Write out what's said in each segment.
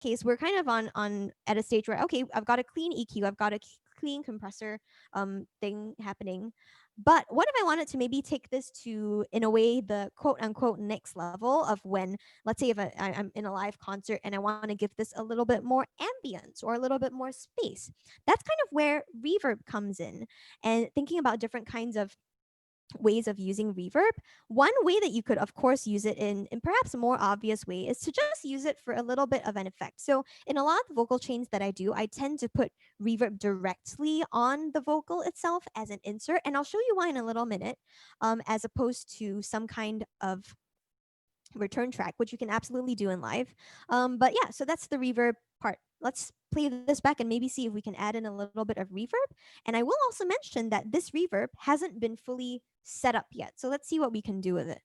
case, we're kind of on at a stage where, okay, I've got a clean EQ, I've got a clean compressor thing happening. But what if I wanted to maybe take this to, in a way, the quote unquote next level of when, let's say, if I'm in a live concert and I want to give this a little bit more ambience or a little bit more space? That's kind of where reverb comes in. And thinking about different kinds of ways of using reverb. One way that you could, of course, use it in perhaps a more obvious way is to just use it for a little bit of an effect. So in a lot of the vocal chains that I do, I tend to put reverb directly on the vocal itself as an insert, and I'll show you why in a little minute, as opposed to some kind of return track, which you can absolutely do in live. But yeah, so that's the reverb part. Let's play this back and maybe see if we can add in a little bit of reverb. And I will also mention that this reverb hasn't been fully set up yet. So let's see what we can do with it.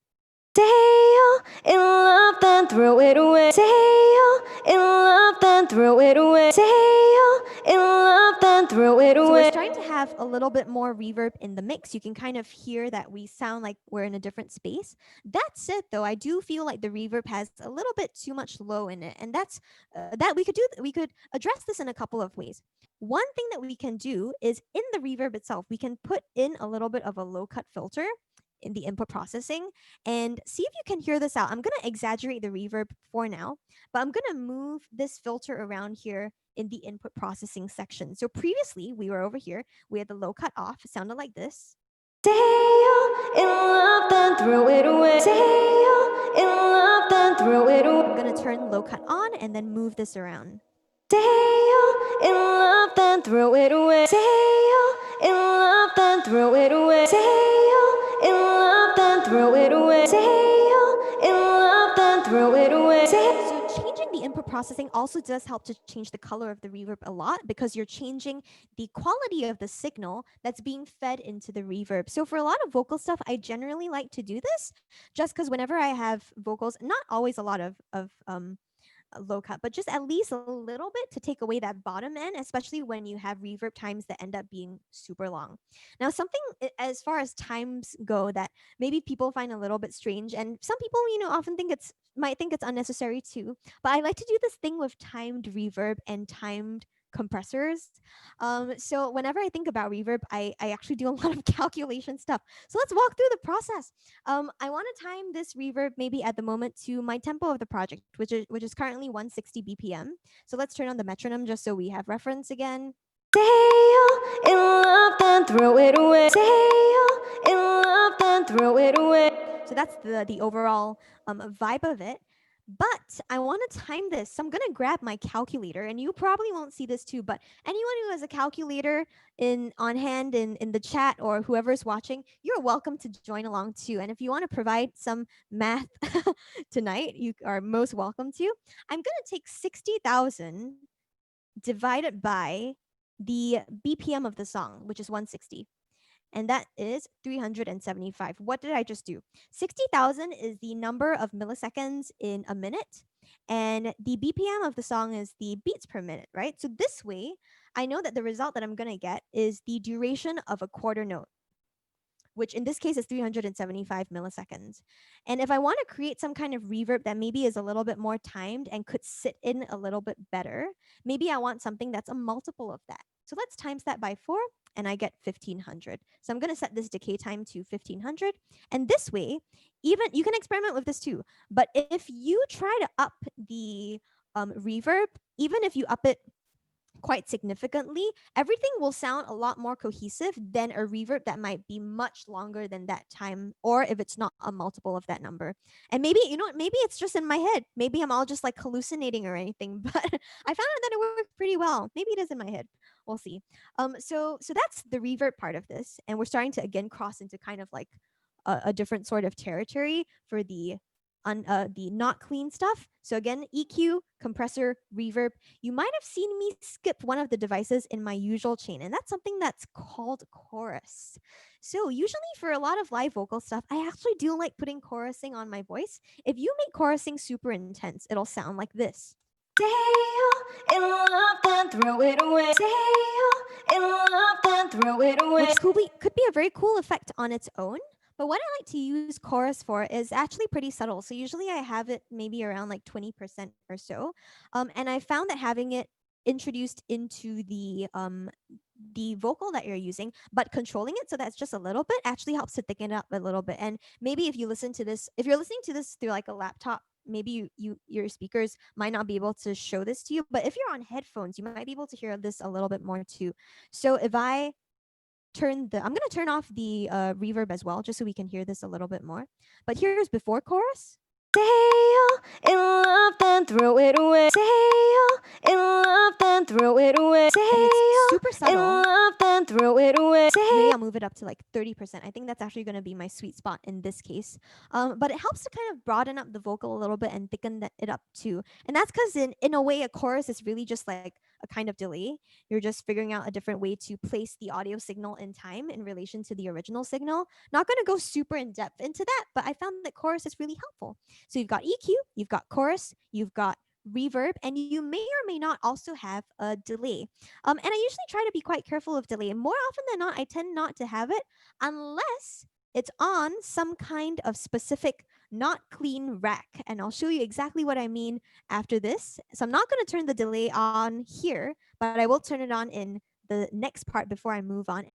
Say you're in love, then throw it away. Say you're in love, then throw it away. Say you're in love, then throw it So away. we're starting to have a little bit more reverb in the mix. You can kind of hear that we sound like we're in a different space. That said, though, I do feel like the reverb has a little bit too much low in it, and that's that we could do. We could address this in a couple of ways. One thing that we can do is in the reverb itself, we can put in a little bit of a low cut filter in the input processing and see if you can hear this out. I'm going to exaggerate the reverb for now, but I'm going to move this filter around here in the input processing section. So previously we were over here, we had the low cut off, it sounded like this. Say you're in love, then throw it away. Say you're in love, then throw it away. I'm going to turn low cut on and then move this around. Say you're in love, then throw it away. Say you're in love, then throw it away. Say you're in love, then throw it away. Say you're in love, then throw it away. So changing the input processing also does help to change the color of the reverb a lot because you're changing the quality of the signal that's being fed into the reverb. So for a lot of vocal stuff, I generally like to do this just because whenever I have vocals, not always a lot of low cut, but just at least a little bit to take away that bottom end, especially when you have reverb times that end up being super long. Now, something as far as times go that maybe people find a little bit strange, and some people, often might think it's unnecessary too, but I like to do this thing with timed reverb and timed compressors. So whenever I think about reverb, I actually do a lot of calculation stuff. So let's walk through the process. I want to time this reverb maybe at the moment to my tempo of the project, which is currently 160 BPM. So let's turn on the metronome just so we have reference again. Say you're in love, then throw it away. Say you're in love, then throw it away. So that's the overall vibe of it. But I want to time this. So I'm going to grab my calculator, and you probably won't see this too, but anyone who has a calculator on hand in the chat or whoever's watching, you're welcome to join along too. And if you want to provide some math tonight, you are most welcome to. I'm going to take 60,000 divided by the BPM of the song, which is 160. And that is 375. What did I just do? 60,000 is the number of milliseconds in a minute, and the BPM of the song is the beats per minute, right? So this way, I know that the result that I'm going to get is the duration of a quarter note, which in this case is 375 milliseconds. And if I want to create some kind of reverb that maybe is a little bit more timed and could sit in a little bit better, maybe I want something that's a multiple of that. So let's times that by 4 and I get 1500. So I'm going to set this decay time to 1500. And this way, even you can experiment with this too. But if you try to up the reverb, even if you up it quite significantly, everything will sound a lot more cohesive than a reverb that might be much longer than that time, or if it's not a multiple of that number. And maybe, maybe it's just in my head. Maybe I'm all just like hallucinating or anything, but I found out that it worked pretty well. Maybe it is in my head. We'll see. So that's the reverb part of this. And we're starting to again cross into kind of like a different sort of territory for the not clean stuff. So again, EQ, compressor, reverb. You might have seen me skip one of the devices in my usual chain, and that's something that's called chorus. So usually for a lot of live vocal stuff, I actually do like putting chorusing on my voice. If you make chorusing super intense, it'll sound like this. Say you're in love, then throw it away. Say you're in love, then throw it away. Which could be a very cool effect on its own. But what I like to use chorus for is actually pretty subtle. So usually I have it maybe around like 20% or so. And I found that having it introduced into the vocal that you're using, but controlling it so that's just a little bit actually helps to thicken it up a little bit. And maybe if you listen to this, if you're listening to this through like a laptop, maybe your speakers might not be able to show this to you, but if you're on headphones, you might be able to hear this a little bit more too. So if I I'm going to turn off the reverb as well, just so we can hear this a little bit more. But here's before chorus. Say you're in love, then throw it away. Say you're in love, then throw it away. Say And it's super you're in subtle. love, then throw it away. Maybe I'll move it up to like 30%. I think that's actually going to be my sweet spot in this case. But it helps to kind of broaden up the vocal a little bit and thicken it up too. And that's because in a way, a chorus is really just like a kind of delay. You're just figuring out a different way to place the audio signal in time in relation to the original signal. Not going to go super in depth into that, but I found that chorus is really helpful. So you've got EQ, you've got chorus, you've got reverb, and you may or may not also have a delay. And I usually try to be quite careful of delay. More often than not, I tend not to have it unless it's on some kind of specific not clean rack. And I'll show you exactly what I mean after this. So I'm not going to turn the delay on here, but I will turn it on in the next part before I move on.